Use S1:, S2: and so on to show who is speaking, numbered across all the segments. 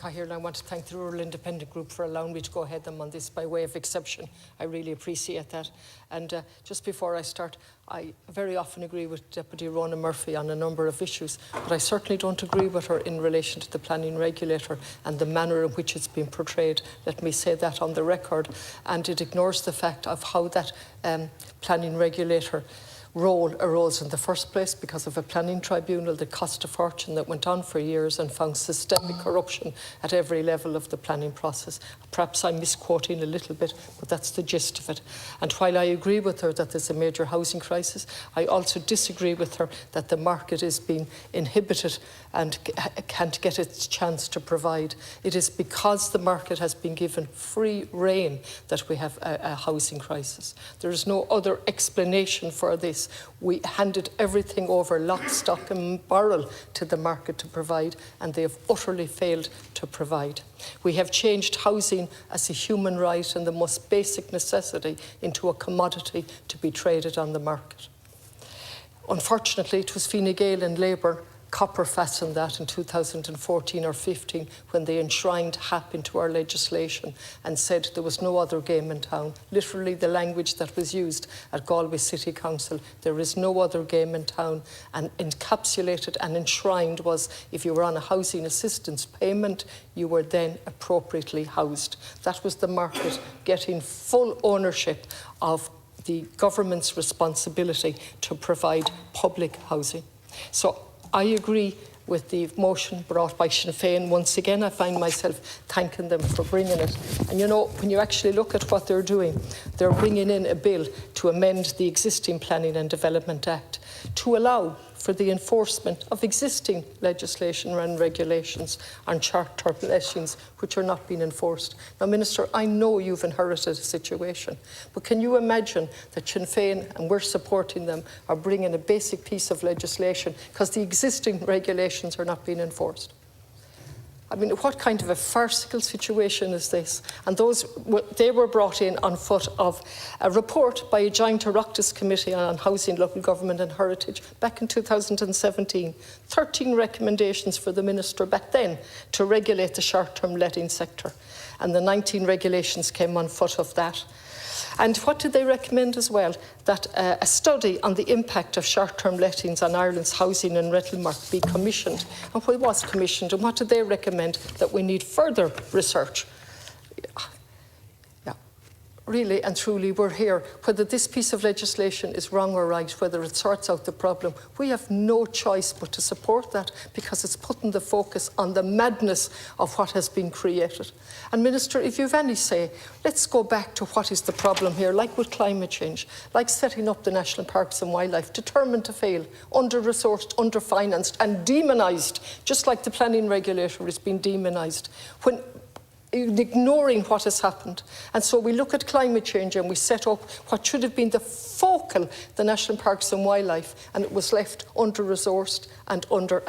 S1: Cathaoirleach, I want to thank the Rural Independent Group for allowing me to go ahead on this by way of exception. I really appreciate that. And just before I start, I very often agree with Deputy Rona Murphy on a number of issues, but I certainly don't agree with her in relation to the planning regulator and the manner in which it's been portrayed. Let me say that on the record. And it ignores the fact of how that planning regulator role arose in the first place because of a planning tribunal that cost a fortune, that went on for years and found systemic corruption at every level of the planning process. Perhaps I'm misquoting a little bit, but that's the gist of it. And while I agree with her that there's a major housing crisis, I also disagree with her that the market is being inhibited and can't get its chance to provide. It is because the market has been given free rein that we have a housing crisis. There is no other explanation for this. We handed everything over lock, stock and barrel to the market to provide, and they have utterly failed to provide. We have changed housing as a human right and the most basic necessity into a commodity to be traded on the market. Unfortunately, it was Fine Gael and Labour copper fastened that in 2014 or 15 when they enshrined HAP into our legislation and said there was no other game in town. Literally the language that was used at Galway City Council, there is no other game in town, and encapsulated and enshrined was if you were on a housing assistance payment, you were then appropriately housed. That was the market getting full ownership of the government's responsibility to provide public housing. So I agree with the motion brought by Sinn Féin. Once again, I find myself thanking them for bringing it. And you know, when you actually look at what they're doing, they're bringing in a bill to amend the existing Planning and Development Act to allow for the enforcement of existing legislation and regulations on short-term lettings which are not being enforced. Now, Minister, I know you've inherited a situation, but can you imagine that Sinn Féin, and we're supporting them, are bringing a basic piece of legislation because the existing regulations are not being enforced? I mean, what kind of a farcical situation is this? And they were brought in on foot of a report by a joint Oireachtas committee on housing, local government and heritage back in 2017. 13 recommendations for the minister back then to regulate the short-term letting sector. And the 19 regulations came on foot of that. And what did they recommend as well? That a study on the impact of short-term lettings on Ireland's housing and rental market be commissioned. And what was commissioned, and what did they recommend? That we need further research. Really and truly, we're here. Whether this piece of legislation is wrong or right, whether it sorts out the problem, we have no choice but to support that because it's putting the focus on the madness of what has been created. And Minister, if you've any say, let's go back to what is the problem here, like with climate change, like setting up the National Parks and Wildlife, determined to fail, under-resourced, under-financed and demonised, just like the planning regulator is being demonised. When ignoring what has happened. And so we look at climate change and we set up what should have been the focal, the National Parks and Wildlife, and it was left under-resourced and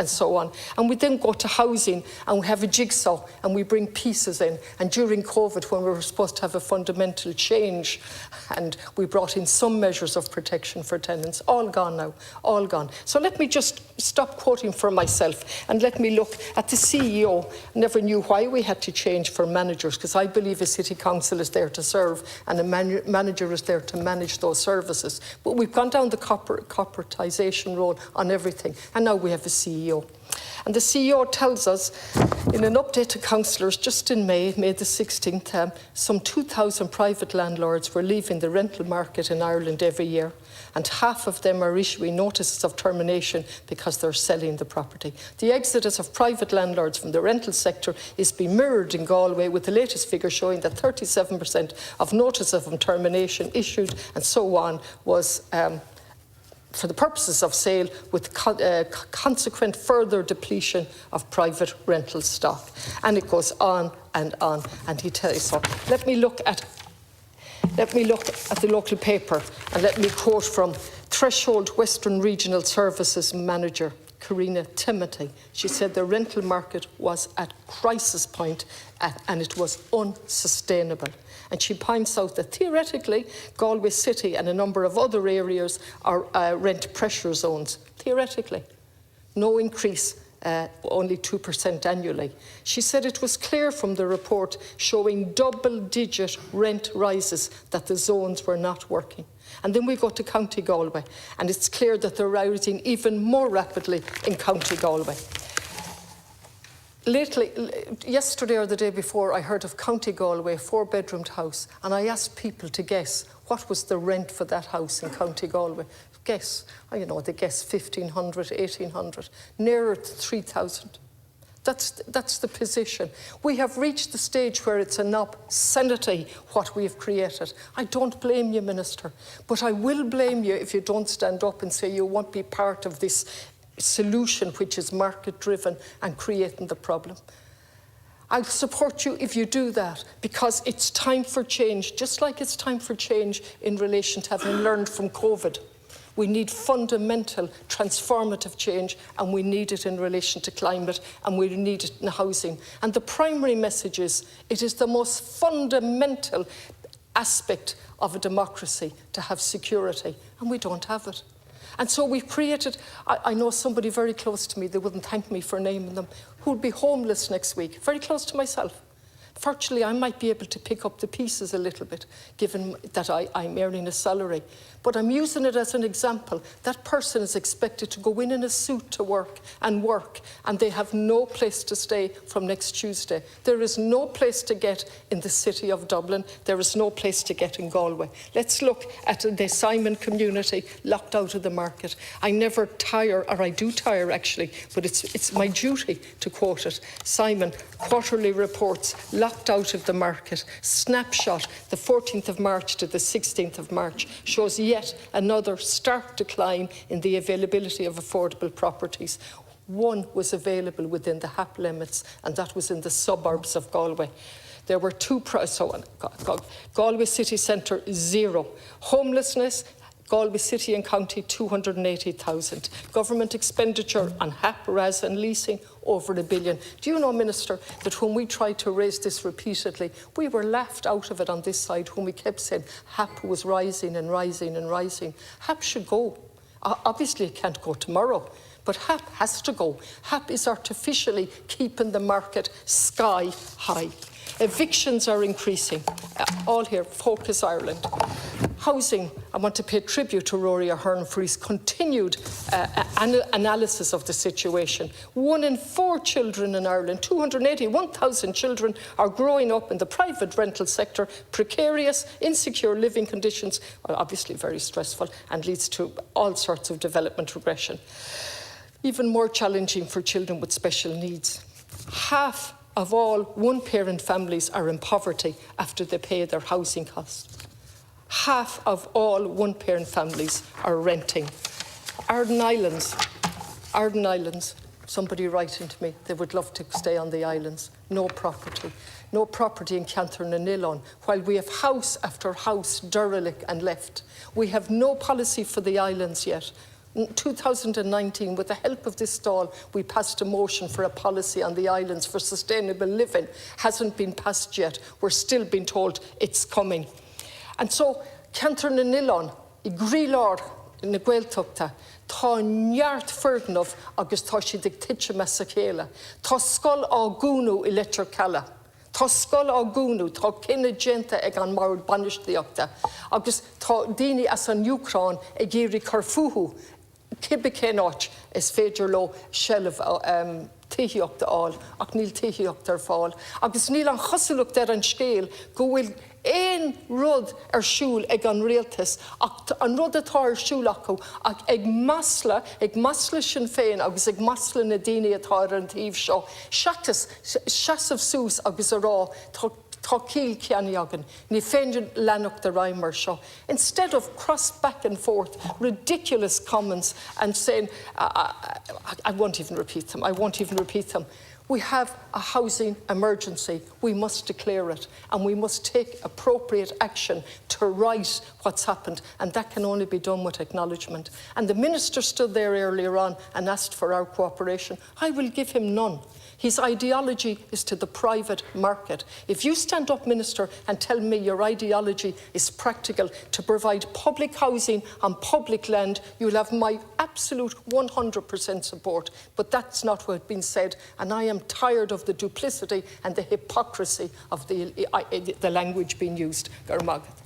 S1: so on. And we then go to housing and we have a jigsaw and we bring pieces in. And during COVID, when we were supposed to have a fundamental change, and we brought in some measures of protection for tenants, all gone now, all gone. So let me just stop quoting for myself and let me look at the CEO. Never knew why we had to change for managers, because I believe a city council is there to serve and a manager is there to manage those services. But we've gone down the corporatisation road on everything, and now we have a CEO. And the CEO tells us in an update to councillors just in May the 16th, some 2,000 private landlords were leaving the rental market in Ireland every year, and half of them are issuing notices of termination because they're selling the property. The exodus of private landlords from the rental sector is being mirrored in Galway, with the latest figure showing that 37% of notices of termination issued and so on was for the purposes of sale, with consequent further depletion of private rental stock. And it goes on, and he tells us so. Let me look at the local paper and let me quote from Threshold Western Regional Services Manager Karina Timothy. She said the rental market was at crisis point and it was unsustainable. And she points out that theoretically, Galway City and a number of other areas are rent pressure zones. Theoretically. No increase only 2% annually. She said it was clear from the report showing double-digit rent rises that the zones were not working. And then we go to County Galway, and it's clear that they're rising even more rapidly in County Galway. Lately, yesterday or the day before, I heard of County Galway, a 4-bedroomed house, and I asked people to guess what was the rent for that house in County Galway. Guess, you know, they guess 1,500, 1,800, nearer to 3,000. That's the position. We have reached the stage where it's an obscenity what we have created. I don't blame you, Minister, but I will blame you if you don't stand up and say you won't be part of this solution which is market-driven and creating the problem. I'll support you if you do that, because it's time for change, just like it's time for change in relation to having learned from COVID. We need fundamental, transformative change, and we need it in relation to climate, and we need it in housing. And the primary message is, it is the most fundamental aspect of a democracy to have security, and we don't have it. And so we've created, I know somebody very close to me, they wouldn't thank me for naming them, who'll be homeless next week, very close to myself. Fortunately, I might be able to pick up the pieces a little bit, given that I'm earning a salary. But I'm using it as an example. That person is expected to go in a suit to work, and they have no place to stay from next Tuesday. There is no place to get in the city of Dublin. There is no place to get in Galway. Let's look at the Simon community locked out of the market. I never tire, or I do tire actually, but it's my duty to quote it. Simon, quarterly reports, locked out of the market. Snapshot, the 14th of March to the 16th of March, shows yet another stark decline in the availability of affordable properties. One was available within the HAP limits, and that was in the suburbs of Galway. There were Galway City Centre, 0. Homelessness, Galway City and County, 280,000. Government expenditure on HAP, RAS and leasing, over £1 billion. Do you know, Minister, that when we tried to raise this repeatedly, we were laughed out of it on this side when we kept saying HAP was rising and rising and rising. HAP should go. Obviously, it can't go tomorrow, but HAP has to go. HAP is artificially keeping the market sky high. Evictions are increasing. All here, Focus Ireland. Housing, I want to pay tribute to Rory Ahern for his continued analysis of the situation. 1 in 4 children in Ireland, 281,000 children, are growing up in the private rental sector, precarious, insecure living conditions, well, obviously very stressful, and leads to all sorts of development regression. Even more challenging for children with special needs. Half of all one-parent families are in poverty after they pay their housing costs. Half of all one-parent families are renting. Arden Islands, somebody writing to me, they would love to stay on the islands. No property in Canthair na Nillon, while we have house after house derelict and left. We have no policy for the islands yet. In 2019, with the help of this stall, we passed a motion for a policy on the islands for sustainable living. Hasn't been passed yet. We're still being told it's coming. And so, Canthair na Nillon, I grílár na Gaeltachta, tá neart ferdnov agus tá si dig titche me sa chéile. Tá scoil á gúnú I letar cala. Tá scoil á gúnú, tá cinna genta ag an mar banistíochta. Agus tá daoine as an Ucrán ag géirí carfuhu. Cibbe cénáit is féidir lo shelf tíhíocht all, ach níl tíhíocht fáil. Agus níl an chosalúcht an scéal go bhfuil éon rud siúl ag an réaltas, ach an rud atá siúl acu, ach ag masla sin féin agus ag masla na daoine atá ar an taobh seo. Seasamh sús agus a rá, tá cíl ceannaíogan, ní féidir leanach de Reimer seo. Instead of cross back and forth, ridiculous comments and saying, I won't even repeat them. We have a housing emergency. We must declare it, and we must take appropriate action to right what's happened, and that can only be done with acknowledgement. And the Minister stood there earlier on and asked for our cooperation. I will give him none, His ideology is to the private market. If you stand up, Minister, and tell me your ideology is practical to provide public housing on public land, you'll have my absolute 100% support. But that's not what's been said, and I am tired of the duplicity and the hypocrisy of the language being used. Garmagad.